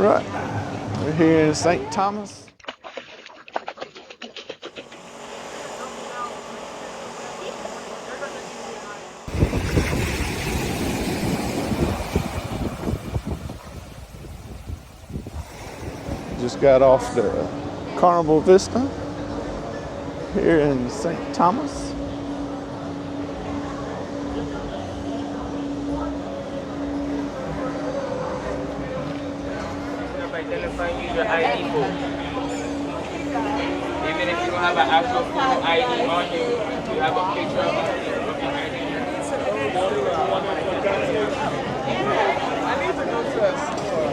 Right, we're here in St. Thomas. Just got off the Carnival Vista here in St. Thomas. Identify your ID book. Even if you don't have an actual photo ID on you, you have a picture of your ID. I need to go to a store.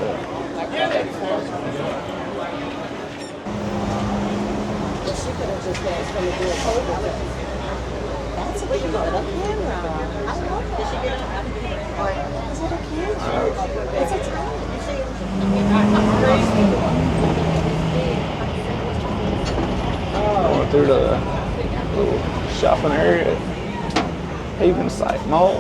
She could have just asked me to do a COVID. That's a cute little camera. I love that. Is it a camera? It's a tiny. Going through the little shopping area at Havenside Mall.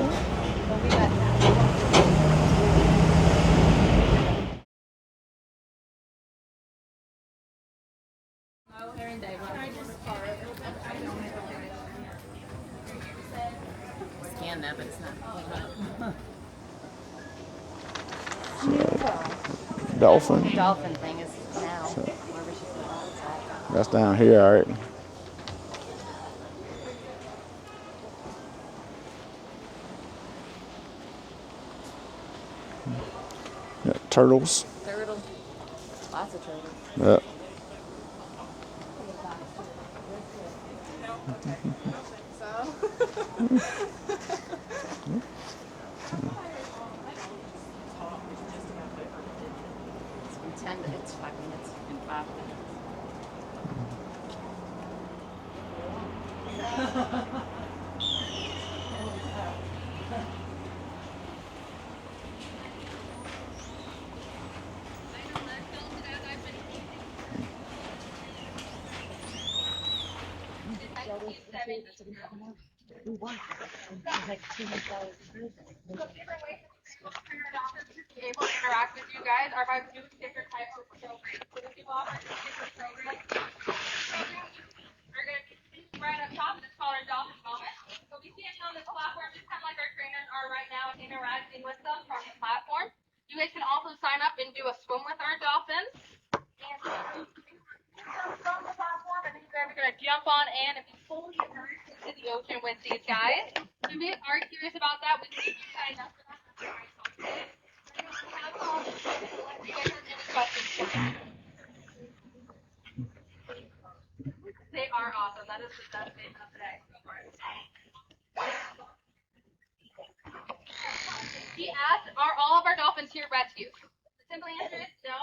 Scan that, but it's not. Dolphin. The dolphin thing is now. Wherever she put it. That's down here, all right. Got turtles. Turtle. Lots of turtles. Yep. It's 5 minutes and 5 minutes. Able to interact with you guys are by new sticker type of programs. So if you offer different programs, we're going to be right up top. It's called our Dolphin Moment. So we see it on this platform, just kind of like our trainers are right now, interacting with them from the platform. You guys can also sign up and do a swim with our dolphins. And from the platform, and then you guys are going to jump on in and be fully immersed into the ocean with these guys. So if you are curious about that, we can get you signed up for that. They are awesome. That is the best thing of today. Go for it. He asked, are all of our dolphins here rescued? The simple answer is no.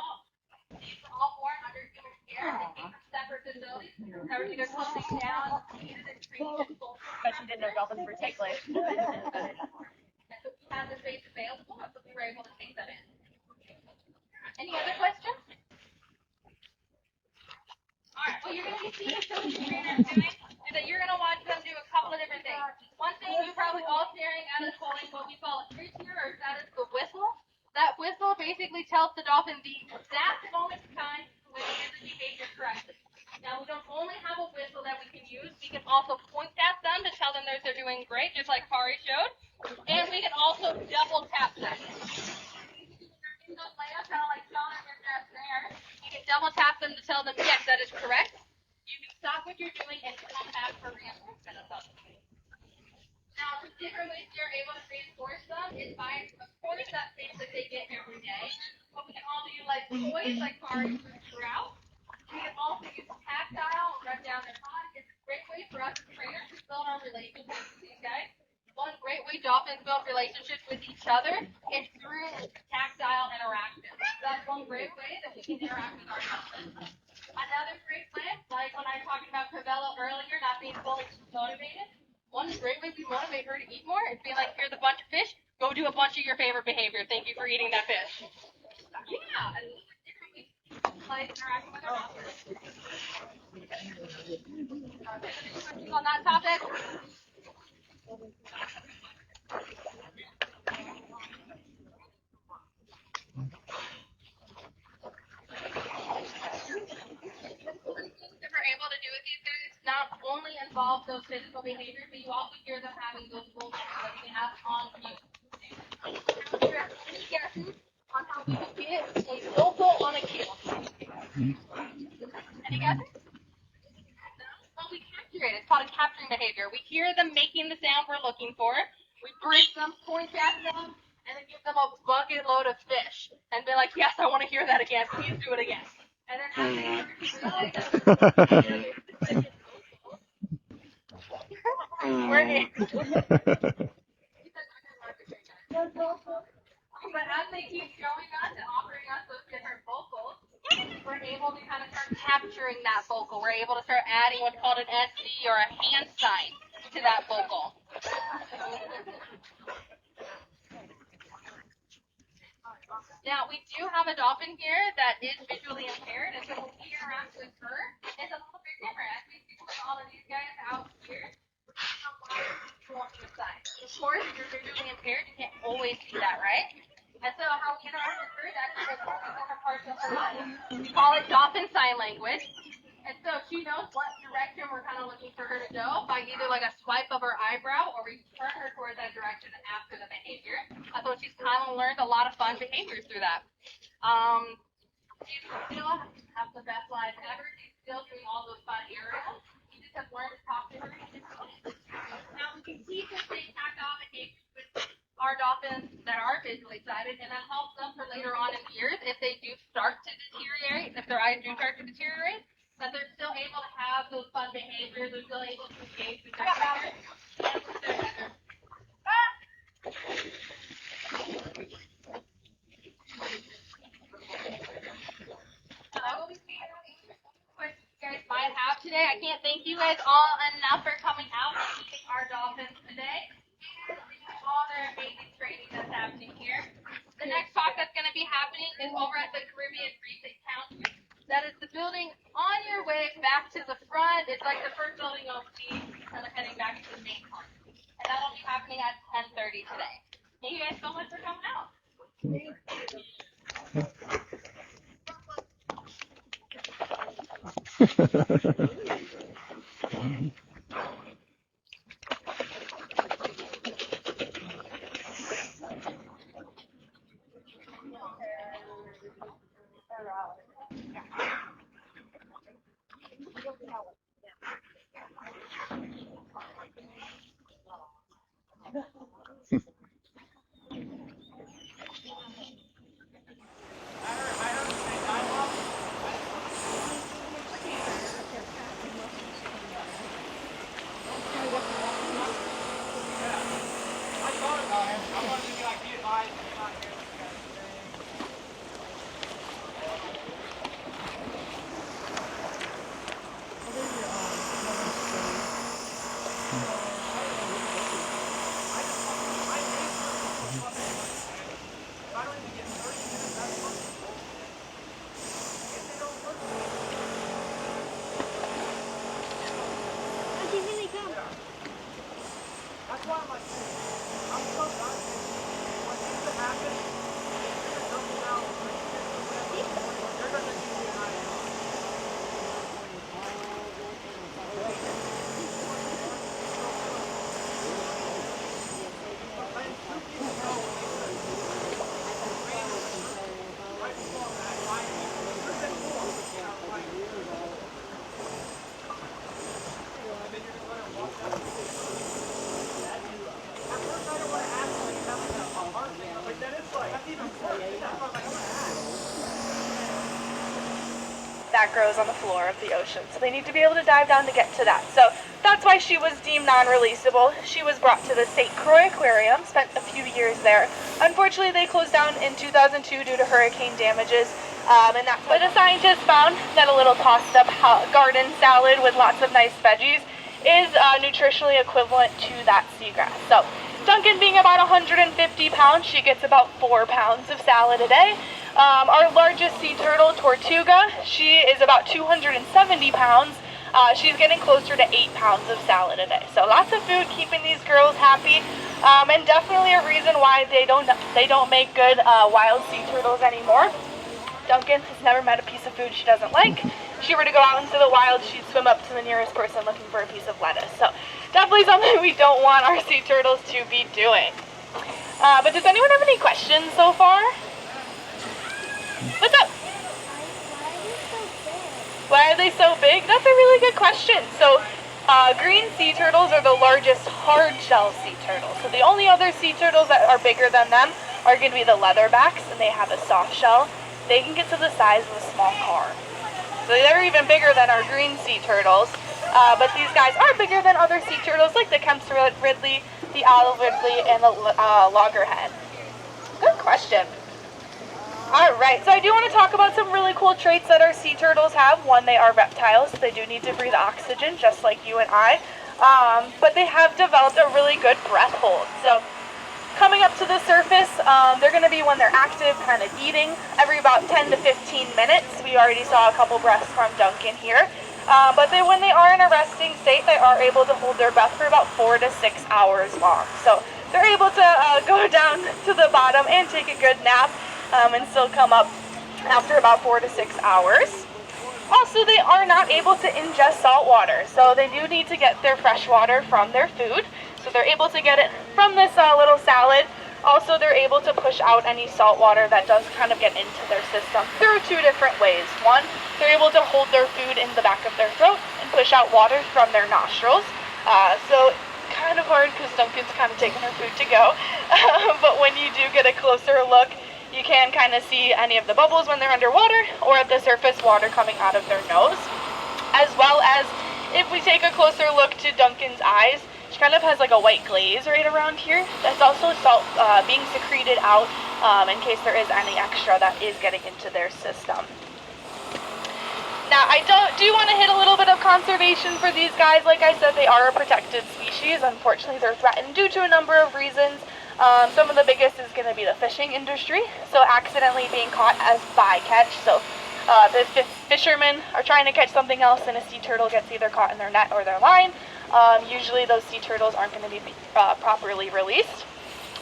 These were all born under human care. They came from separate facilities. Everything is closing down. But she didn't know dolphins were take place. And so we have the space available, so we were able to take them in. Any other questions? Alright, what you're going to be seeing Coach and trainers doing is that you're going to watch them do a couple of different things. One thing you're probably all staring at is holding what we call a treat here, or that is the whistle. That whistle basically tells the dolphin the exact moment in time when they do the behavior correctly. Now, we don't only have a whistle that we can use, we can also point at them to tell them that they're doing great, just like Kari showed. And we can also double tap them. In those layups, kind of like Sean and your just there, you can double tap them to tell them, yes, that is correct. You can stop what you're doing and come back for reinforcement of something. Now, the different ways you're able to reinforce them is by, of course, that space that they get every day. But we can also utilize toys like Kari throughout. We can also use tactile, run down their body. It's a great way for us as trainers to build our relationships with these guys. One great way dolphins build relationships with each other is through tactile interaction. That's one great way that we can interact with our dolphins. Another great way, like when I was talking about Carnival earlier, not being fully motivated, one great way we motivate her to eat more is be like, here's a bunch of fish, go do a bunch of your favorite behavior. Thank you for eating that fish. Yeah, and different ways like interacting with our dolphins. On that topic. involve those physical behaviors, but you also hear them having those vocals that they have on cue. Any guesses on how we get a vocal on a cue? Any guesses? Well, we capture it. It's called a capturing behavior. We hear them making the sound we're looking for. We bring them, point at them, and then give them a bucket load of fish. And be like, yes, I want to hear that again. Please do it again. And then as they realize that we're in. But as they keep showing us and offering us those different vocals, we're able to kind of start capturing that vocal. We're able to start adding what's called an SC or a hand sign to that vocal. Now, we do have a dolphin here that is visually impaired, and so when we interact with her, it's a little bit different. As we see with all of these guys out here, of course, if you're visually impaired, you can't always see that, right? And so how we interact with her is actually with all the different parts of her body. We call it dolphin sign language. And so she knows what direction we're kind of looking for her to go by either like a swipe of her eyebrow or we turn her towards that direction after the behavior. So she's kind of learned a lot of fun behaviors through that. She still has the best life ever. She's still doing all those fun aerials. You just have learned to talk to her. Now we can teach the same tactile behaviors with our dolphins that are visually sighted, and that helps them for later on in years if they do start to deteriorate, if their eyes do start to deteriorate, that they're still able to have those fun behaviors, they're still able to engage with their partners and with their others. Questions you guys might have today. I can't thank you guys all enough for coming out and meeting our dolphins today. All their amazing training that's happening here. The next talk that's going to be happening is over at the Caribbean Reef Encounter. That is the building on your way back to the front. It's like the first building you'll see kind of heading back to the main park. And that'll be happening at 10:30 today. Thank you guys so much for coming out. That grows on the floor of the ocean. So they need to be able to dive down to get to that. So that's why she was deemed non-releasable. She was brought to the St. Croix Aquarium, spent a few years there. Unfortunately, they closed down in 2002 due to hurricane damages. And that's why the scientists found that a little tossed up garden salad with lots of nice veggies is nutritionally equivalent to that seagrass. So Duncan being about 150 pounds, she gets about 4 pounds of salad a day. Our largest sea turtle, Tortuga, she is about 270 pounds. She's getting closer to 8 pounds of salad a day. So lots of food keeping these girls happy, and definitely a reason why they don't make good wild sea turtles anymore. Duncan has never met a piece of food she doesn't like, she were to go out into the wild, she'd swim up to the nearest person looking for a piece of lettuce. So definitely something we don't want our sea turtles to be doing. But does anyone have any questions so far? What's up? Why are they so big? That's a really good question. So green sea turtles are the largest hard shell sea turtles. So the only other sea turtles that are bigger than them are going to be the leatherbacks, and they have a soft shell. They can get to the size of a small car. So they're even bigger than our green sea turtles. But these guys are bigger than other sea turtles like the Kemp's Ridley, the olive ridley, and the loggerhead. Good question. Alright, so I do want to talk about some really cool traits that our sea turtles have. One, they are reptiles. They do need to breathe oxygen just like you and I. But they have developed a really good breath hold. So coming up to the surface, they're going to be when they're active, kind of eating, every about 10 to 15 minutes. We already saw a couple breaths from Duncan here. But when they are in a resting state, they are able to hold their breath for about 4 to 6 hours long. So they're able to go down to the bottom and take a good nap and still come up after about 4 to 6 hours. Also, they are not able to ingest salt water, so they do need to get their fresh water from their food. So they're able to get it from this little salad. Also, they're able to push out any salt water that does kind of get into their system through 2 different ways. One, they're able to hold their food in the back of their throat and push out water from their nostrils. So kind of hard because Duncan's kind of taking her food to go. But when you do get a closer look, you can kind of see any of the bubbles when they're underwater or at the surface water coming out of their nose. As well as if we take a closer look to Duncan's eyes, she kind of has like a white glaze right around here. That's also salt being secreted out in case there is any extra that is getting into their system. Now, I do want to hit a little bit of conservation for these guys. Like I said, they are a protected species. Unfortunately, they're threatened due to a number of reasons. Some of the biggest is going to be the fishing industry. So accidentally being caught as bycatch. So the fishermen are trying to catch something else and a sea turtle gets either caught in their net or their line. Usually those sea turtles aren't going to be properly released.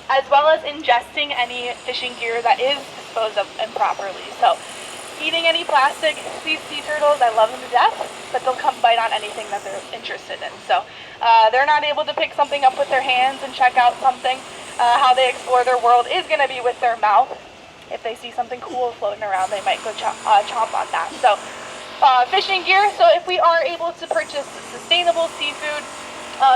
As well as ingesting any fishing gear that is disposed of improperly. So eating any plastic, these sea turtles, I love them to death, but they'll come bite on anything that they're interested in. So they're not able to pick something up with their hands and check out something. How they explore their world is going to be with their mouth. If they see something cool floating around, they might go chomp on that. So fishing gear, so if we are able to purchase sustainable seafood,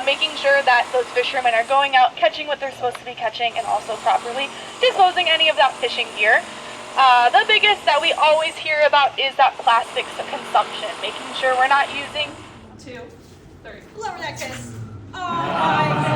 making sure that those fishermen are going out, catching what they're supposed to be catching, and also properly disposing any of that fishing gear. The biggest that we always hear about is that plastic consumption, making sure we're not using 2, 3. Lower that kiss. Oh my God.